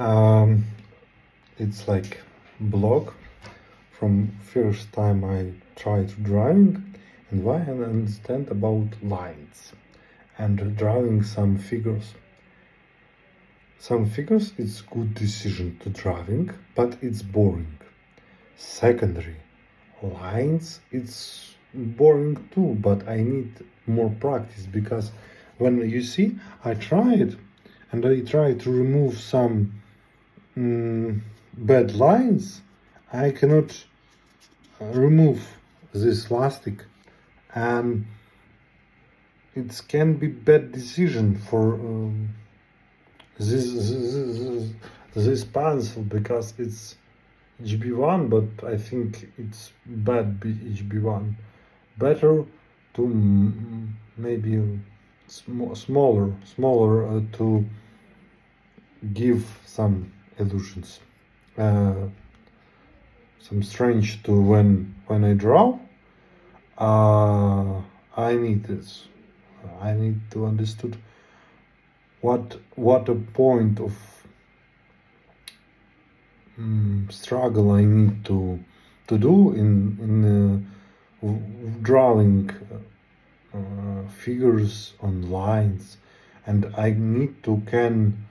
Um, it's like blog from first time I tried driving and why I understand about lines and drawing some figures. Some figures it's good decision to driving, but it's boring. Secondary lines it's boring too, but I need more practice because when you see I tried and I try to remove some bad lines, I cannot remove this plastic, and it can be bad decision for this pencil because it's HB1, but I think it's bad HB1. Better to maybe smaller to give some illusions, some strange to when I draw. I need this. I need to understood what a point of struggle I need to do in drawing figures on lines, and I need to can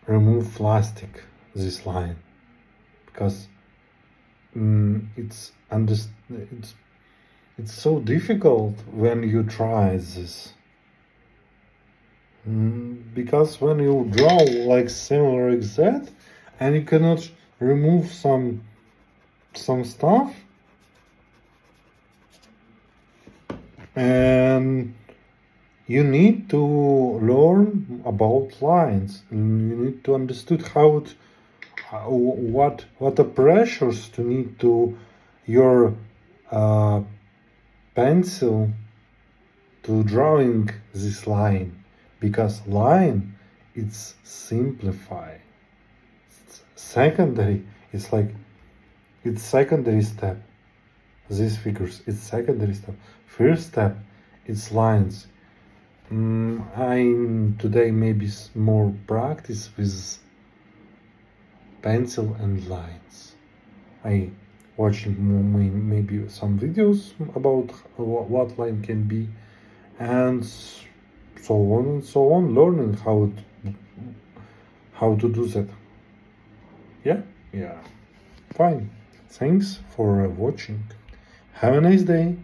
remove plastic this line because it's so difficult when you try this. Because when you draw like similar exact and you cannot remove some stuff, and you need to learn about lines, and you need to understand what the pressures to need to your pencil to drawing this line, because line it's simplify. Secondary, it's like it's secondary step. These figures, it's secondary step. First step, it's lines. I'm today maybe more practice with pencil and lines. I watching maybe some videos about what line can be, and so on and so on, learning how to do that. Yeah, fine. Thanks for watching. Have a nice day.